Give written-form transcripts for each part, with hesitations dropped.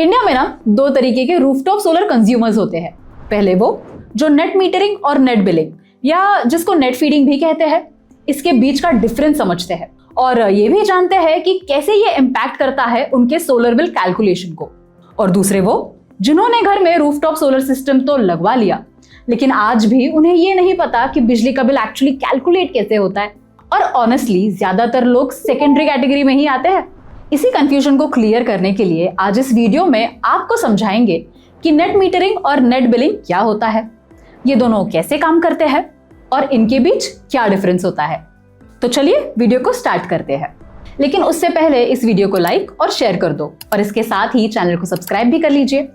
India में ना दो तरीके के रूफटॉप सोलर कंज्यूमर्स होते हैं। पहले वो जो नेट मीटरिंग और नेट बिलिंग या जिसको नेट फीडिंग भी कहते हैं, इसके बीच का डिफरेंस समझते हैं और ये भी जानते हैं कि कैसे ये इम्पैक्ट करता है उनके सोलर बिल कैलकुलेशन को। और दूसरे वो जिन्होंने घर में रूफटॉप सोलर सिस्टम तो लगवा लिया, लेकिन आज भी उन्हें ये नहीं पता कि बिजली का बिल एक्चुअली कैलकुलेट कैसे होता है। और ऑनेस्टली ज्यादातर लोग सेकेंडरी कैटेगरी में ही आते हैं। इसी कंफ्यूजन को क्लियर करने के लिए आज इस वीडियो में आपको समझाएंगे कि नेट मीटरिंग और नेट बिलिंग क्या होता है, ये दोनों कैसे काम करते हैं और इनके बीच क्या डिफरेंस होता है। तो चलिए वीडियो को स्टार्ट करते हैं, लेकिन उससे पहले इस वीडियो को लाइक और शेयर कर दो और इसके साथ ही चैनल को सब्सक्राइब भी कर लीजिए।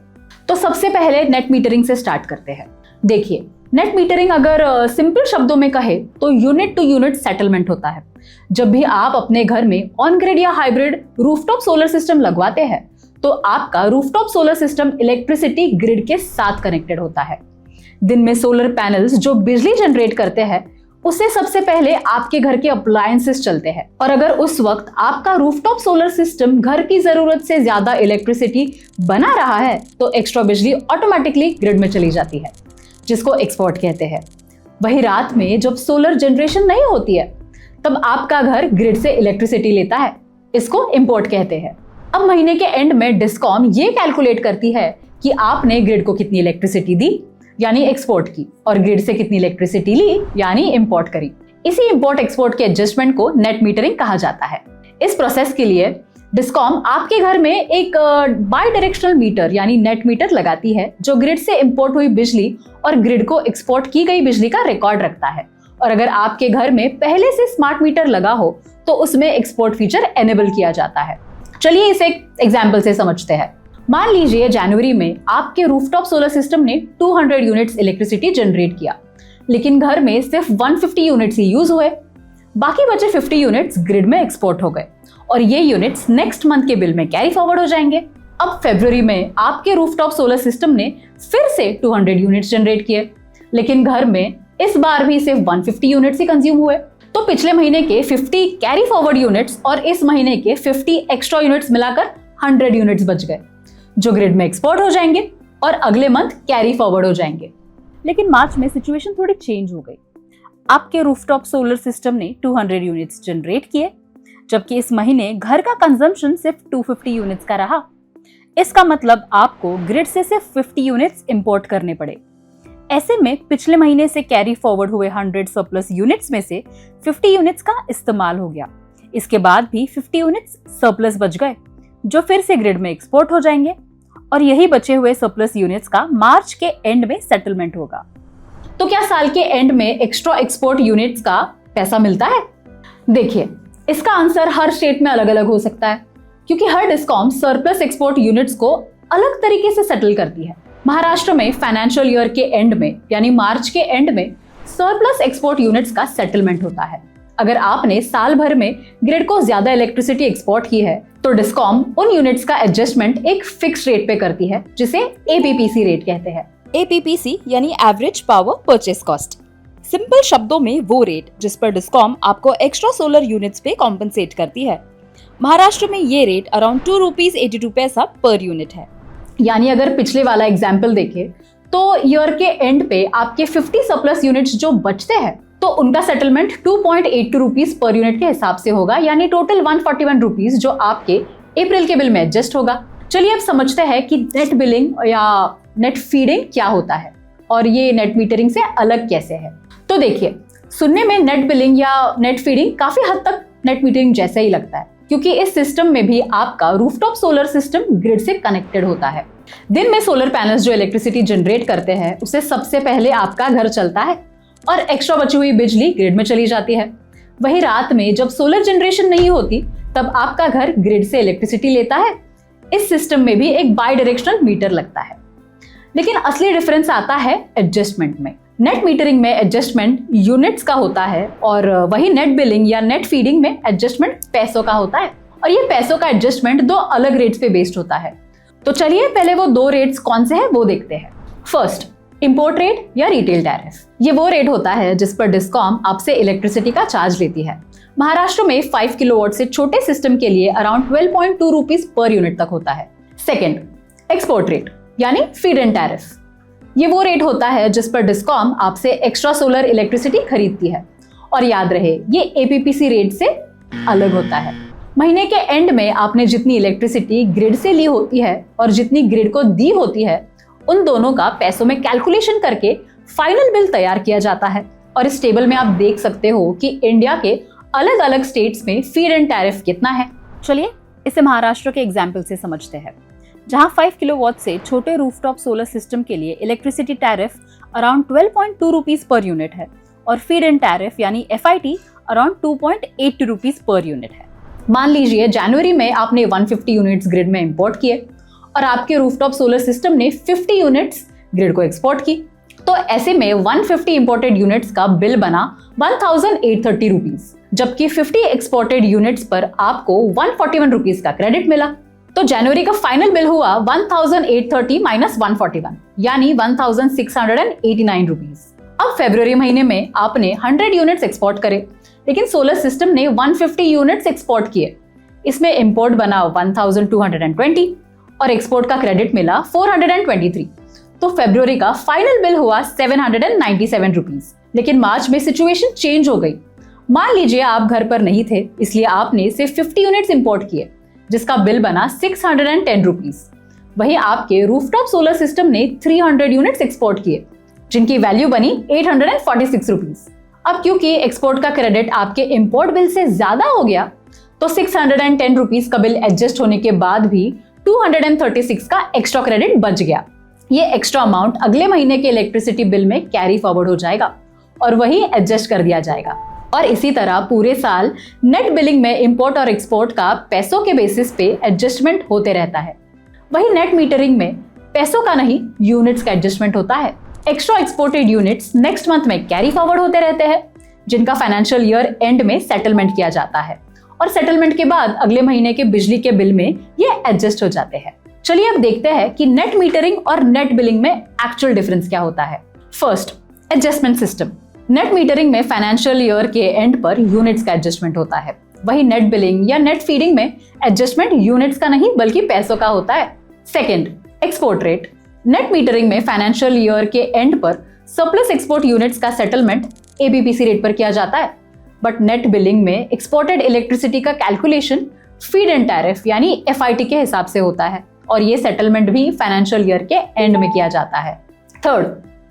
तो सबसे पहले नेट मीटरिंग से स्टार्ट करते हैं। देखिए, नेट मीटरिंग अगर सिंपल शब्दों में कहे तो यूनिट टू यूनिट सेटलमेंट होता है। जब भी आप अपने घर में ऑन ग्रिड या हाइब्रिड रूफटॉप सोलर सिस्टम लगवाते हैं तो आपका rooftop solar system electricity grid के साथ कनेक्टेड होता है। दिन में सोलर पैनल्स जो बिजली जनरेट करते हैं उससे सबसे पहले आपके घर के अप्लायंसेस चलते हैं, और अगर उस वक्त आपका रूफटॉप सोलर सिस्टम घर की जरूरत से ज्यादा इलेक्ट्रिसिटी बना रहा है तो एक्स्ट्रा बिजली ऑटोमेटिकली ग्रिड में चली जाती है, जिसको एक्सपोर्ट कहते हैं। वही रात में जब सोलर जनरेशन नहीं होती है तब आपका घर ग्रिड से इलेक्ट्रिसिटी लेता है, इसको इंपोर्ट कहते हैं। अब महीने के एंड में डिस्कॉम ये कैलकुलेट करती है कि आपने ग्रिड को कितनी इलेक्ट्रिसिटी दी यानी एक्सपोर्ट की, और ग्रिड से कितनी इलेक्ट्रिसिटी ली यानी इंपोर्ट करी। इसी इंपोर्ट एक्सपोर्ट के एडजस्टमेंट को नेट मीटरिंग कहा जाता है। इस प्रोसेस के लिए डिस्कॉम आपके घर में एक बाई डायरेक्शनल मीटर यानी नेट मीटर लगाती है जो ग्रिड से इंपोर्ट हुई बिजली और ग्रिड को एक्सपोर्ट की गई बिजली का रिकॉर्ड रखता है। और अगर आपके घर में पहले से स्मार्ट मीटर लगा हो तो उसमें एक्सपोर्ट फीचर एनेबल किया जाता है। चलिए इसे एक एग्जाम्पल से समझते हैं। मान लीजिए जनवरी में आपके रूफटॉप सोलर सिस्टम ने 200 यूनिट्स इलेक्ट्रिसिटी जनरेट किया, लेकिन घर में सिर्फ 150 यूनिट्स ही यूज हुए। बाकी बचे 50 यूनिट्स ग्रिड में एक्सपोर्ट हो गए और ये यूनिट्स नेक्स्ट मंथ के बिल में कैरी फॉरवर्ड हो जाएंगे। अब फरवरी में आपके रूफटॉप सोलर सिस्टम ने फिर से 200 यूनिट्स जनरेट किए, लेकिन घर में इस बार भी सिर्फ 150 यूनिट्स ही कंज्यूम हुए। तो पिछले महीने के 50 कैरी फॉरवर्ड यूनिट्स और इस महीने के 50 एक्स्ट्रा यूनिट्स मिलाकर 100 यूनिट्स बच गए, जो ग्रिड में एक्सपोर्ट हो जाएंगे और अगले मंथ कैरी फॉरवर्ड हो जाएंगे। लेकिन मार्च में सिचुएशन थोड़ी चेंज हो गई। आपके रूफटॉप सोलर सिस्टम ने 200 यूनिट्स जनरेट किए, जबकि इस महीने घर का कंजम्पशन सिर्फ 250 यूनिट्स का रहा। इसका मतलब आपको ग्रिड से सिर्फ 50 यूनिट्स इंपोर्ट करने पड़े। ऐसे में पिछले महीने से कैरी फॉरवर्ड हुए 100 सरप्लस यूनिट्स में से 50 यूनिट्स का इस्तेमाल हो गया। इसके बाद भी 50 यूनिट्स सरप्लस बच गए, जो फिर से ग्रिड में एक्सपोर्ट हो जाएंगे, और यही बचे हुए सरप्लस यूनिट्स का मार्च के एंड में सेटलमेंट होगा। तो क्या साल के एंड में एक्स्ट्रा एक्सपोर्ट यूनिट्स का पैसा मिलता है? देखिए, इसका आंसर हर स्टेट में अलग अलग हो सकता है, क्योंकि हर डिस्कॉम सरप्लस एक्सपोर्ट यूनिट्स को अलग तरीके से सेटल करती है। महाराष्ट्र में फाइनेंशियल ईयर के एंड में यानी मार्च के एंड में सरप्लस एक्सपोर्ट यूनिट्स का सेटलमेंट होता है। अगर आपने साल भर में ग्रिड को ज्यादा इलेक्ट्रिसिटी एक्सपोर्ट की है तो डिस्कॉम उन यूनिट्स का एडजस्टमेंट एक फिक्स रेट पे करती है, जिसे एपीपीसी रेट कहते हैं। एपीपीसी यानी average power purchase cost. Simple शब्दों में वो रेट जिस पर डिस्कॉम आपको एक्स्ट्रा सोलर यूनिट्स पे कॉम्पनसेट करती है। महाराष्ट्र में ये रेट अराउंड ₹2.82 पर यूनिट है। यानी अगर पिछले वाला एग्जाम्पल देखें तो ईयर के एंड पे आपके 50 सरप्लस यूनिट्स जो बचते हैं तो उनका सेटलमेंट 2.82 रुपीज पर यूनिट के हिसाब से होगा, यानी टोटल 141 रुपीज जो आपके अप्रैल के बिल में एडजस्ट होगा। चलिए अब समझते हैं कि नेट बिलिंग या नेट फीडिंग क्या होता है और ये नेट मीटरिंग से अलग कैसे है। तो देखिए, सुनने में नेट बिलिंग या नेट फीडिंग काफी हद तक नेट मीटरिंग जैसा ही लगता है, क्योंकि इस सिस्टम में भी आपका रूफटॉप सोलर सिस्टम ग्रिड से कनेक्टेड होता है। दिन में सोलर पैनल्स जो इलेक्ट्रिसिटी जनरेट करते हैं उससे सबसे पहले आपका घर चलता है और एक्स्ट्रा बची हुई बिजली ग्रिड में चली जाती है। वही रात में जब सोलर जनरेशन नहीं होती तब आपका घर ग्रिड से इलेक्ट्रिसिटी लेता है। इस सिस्टम में भी एक बाई डायरेक्शनल मीटर लगता है, लेकिन असली डिफरेंस आता है एडजस्टमेंट में। नेट मीटरिंग में एडजस्टमेंट यूनिट्स का होता है और वही नेट बिलिंग या नेट फीडिंग में एडजस्टमेंट पैसों का होता है, और ये पैसों का एडजस्टमेंट दो अलग रेट्स पे बेस्ड होता है। तो चलिए पहले वो दो रेट्स कौन से हैं वो देखते हैं। फर्स्ट, इंपोर्ट रेट या रिटेल टैरिफ। ये वो रेट होता है जिस पर डिस्कॉम आपसे इलेक्ट्रिसिटी का चार्ज लेती है। महाराष्ट्र में 5 किलोवाट से छोटे सिस्टम के लिए अराउंड 12.2 रुपीज पर यूनिट तक होता है। सेकेंड, एक्सपोर्ट रेट यानी फीड इन टैरिफ, ये वो रेट होता है जिस पर डिस्कॉम आपसे एक्स्ट्रा सोलर इलेक्ट्रिसिटी खरीदती है। और याद रहे, ये एपीपीसी रेट से अलग होता है। महीने के एंड में आपने जितनी इलेक्ट्रिसिटी ग्रिड से ली होती है और जितनी ग्रिड को दी होती है, उन दोनों का पैसों में कैलकुलेशन करके फाइनल बिल तैयार किया जाता है। और इस टेबल में आप देख सकते हो कि इंडिया के अलग अलग स्टेट्स में फीड इन टैरिफ कितना है। चलिए इसे महाराष्ट्र के एग्जाम्पल से समझते हैं, जहां 5 किलोवाट से छोटे रूफटॉप सोलर सिस्टम के लिए electricity tariff around 12.2 rupees per unit है और फीड इन टैरिफ यानी FIT around 2.82 rupees per unit है। मान लीजिए जनवरी में आपने 150 यूनिट्स ग्रिड में इंपोर्ट किए और आपके रूफटॉप सोलर सिस्टम ने 50 यूनिट्स ग्रिड को एक्सपोर्ट की, तो ऐसे में 150 इंपोर्टेड यूनिट्स का बिल बना 1830 रुपीज, जबकि 50 एक्सपोर्टेड यूनिट्स पर आपको 141 रुपीज का क्रेडिट मिला। तो जनवरी का फाइनल बिल हुआ 1830 माइनस 141 यानी 1689 रुपीज। अब फरवरी महीने में आपने 100 यूनिट्स एक्सपोर्ट करे, लेकिन सोलर सिस्टम ने 150 यूनिट्स एक्सपोर्ट किए। इसमें इंपोर्ट बना 1220 और एक्सपोर्ट का क्रेडिट मिला 423। तो फरवरी का फाइनल बिल हुआ 797 रुपीज। लेकिन मार्च में सिचुएशन चेंज हो गई। मान लीजिए आप घर पर नहीं थे, इसलिए आपने सिर्फ 50 यूनिट्स इंपोर्ट किए, जिसका बिल बना 610 रुपीज। वहीं आपके रूफटॉप सोलर सिस्टम ने 300 यूनिट्स एक्सपोर्ट किए, जिनकी वैल्यू बनी 846 रुपीज। अब क्योंकि एक्सपोर्ट का क्रेडिट आपके इंपोर्ट बिल से ज्यादा हो गया, तो 610 रुपीज का बिल एडजस्ट होने के बाद भी 236 का एक्स्ट्रा क्रेडिट बच गया। ये एक्स्ट्रा अमाउंट अगले महीने के इलेक्ट्रिसिटी बिल में कैरी फॉरवर्ड हो जाएगा और वही एडजस्ट कर दिया जाएगा। और इसी तरह पूरे साल नेट बिलिंग में इंपोर्ट और एक्सपोर्ट का पैसों के बेसिस पे एडजस्टमेंट होते रहता है। वही नेट मीटरिंग में पैसों का नहीं, यूनिट्स का एडजस्टमेंट होता है। Extra exported units next month में कैरी फॉरवर्ड होते रहते हैं, जिनका फाइनेंशियल ईयर एंड में सेटलमेंट किया जाता है और सेटलमेंट के बाद अगले महीने के बिजली के बिल में ये एडजस्ट हो जाते हैं। चलिए अब देखते हैं कि नेट मीटरिंग और नेट बिलिंग में एक्चुअल डिफरेंस क्या होता है। First, adjustment system. Net metering में फाइनेंशियल ईयर के एंड पर यूनिट्स का एडजस्टमेंट होता है। वही नेट बिलिंग या नेट फीडिंग में एडजस्टमेंट यूनिट्स का नहीं बल्कि पैसों का होता है। Second, export rate. Net metering में फाइनेंशियल ईयर के एंड पर सरप्लस एक्सपोर्ट यूनिट्स का सेटलमेंट एपीपीसी रेट पर किया जाता है, बट नेट बिलिंग में एक्सपोर्टेड इलेक्ट्रिसिटी का कैलकुलेशन फीड इन टैरिफ यानी FIT के हिसाब से होता है और ये सेटलमेंट भी फाइनेंशियल ईयर के एंड में किया जाता है। Third,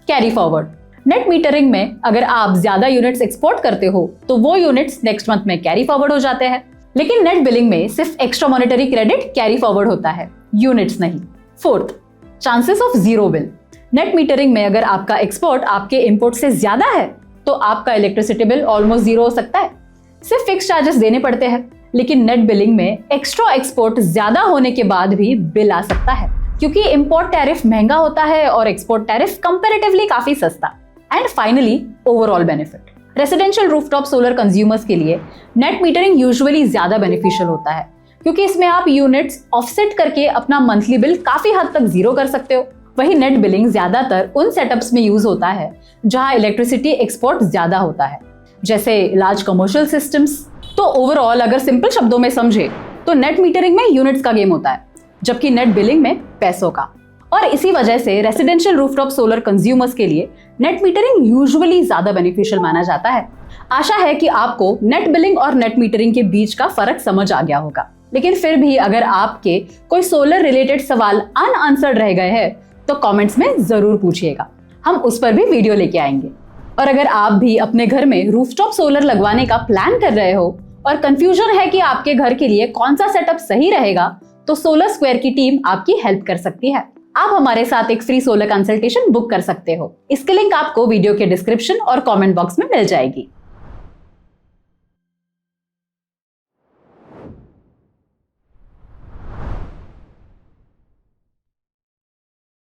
carry forward. Net metering में अगर आप ज्यादा यूनिट्स एक्सपोर्ट करते हो तो वो यूनिट्स नेक्स्ट मंथ में कैरी फॉरवर्ड हो जाते हैं, लेकिन नेट बिलिंग में सिर्फ extra monetary credit carry forward होता है, यूनिट्स नहीं। Fourth, chances of zero bill. Net metering में अगर आपका एक्सपोर्ट आपके इंपोर्ट से ज्यादा है तो आपका इलेक्ट्रिसिटी बिल ऑलमोस्ट जीरो हो सकता है, सिर्फ फिक्स चार्जेस देने पड़ते हैं। लेकिन नेट बिलिंग में एक्स्ट्रा एक्सपोर्ट ज्यादा होने के बाद भी बिल आ सकता है, क्योंकि इंपोर्ट टैरिफ महंगा होता है और एक्सपोर्ट टैरिफ कंपैरेटिवली काफी सस्ता। And finally, overall benefit. Residential rooftop solar consumers के लिए नेट मीटरिंग यूजुअली ज्यादा बेनिफिशियल होता है, क्योंकि इसमें आप यूनिट्स ऑफसेट करके अपना मंथली बिल काफी हद तक जीरो कर सकते हो। वही नेट बिलिंग ज्यादातर उन सेटअप्स में यूज होता है जहां इलेक्ट्रिसिटी एक्सपोर्ट ज्यादा होता है, जैसे लार्ज कमर्शियल सिस्टम्स। तो ओवरऑल अगर सिंपल शब्दों में समझे तो नेट मीटरिंग में यूनिट्स का गेम होता है, जबकि नेट बिलिंग में पैसों का। और इसी वजह से रेसिडेंशियल रूफटॉप सोलर कंज्यूमर्स के लिए नेट मीटरिंग यूजुअली ज्यादा बेनिफिशियल माना जाता है। आशा है कि आपको नेट बिलिंग और नेट मीटरिंग के बीच का फर्क समझ आ गया होगा, लेकिन फिर भी अगर आपके कोई सोलर रिलेटेड सवाल अनआंसर्ड रह गए हैं तो कमेंट्स में जरूर पूछिएगा, हम उस पर भी वीडियो लेके आएंगे। और अगर आप भी अपने घर में रूफटॉप सोलर लगवाने का प्लान कर रहे हो और कंफ्यूजन है कि आपके घर के लिए कौन सा सेटअप सही रहेगा, तो सोलर स्क्वायर की टीम आपकी हेल्प कर सकती है। आप हमारे साथ एक फ्री सोलर कंसल्टेशन बुक कर सकते हो। इसकी लिंक आपको वीडियो के डिस्क्रिप्शन और कमेंट बॉक्स में मिल जाएगी।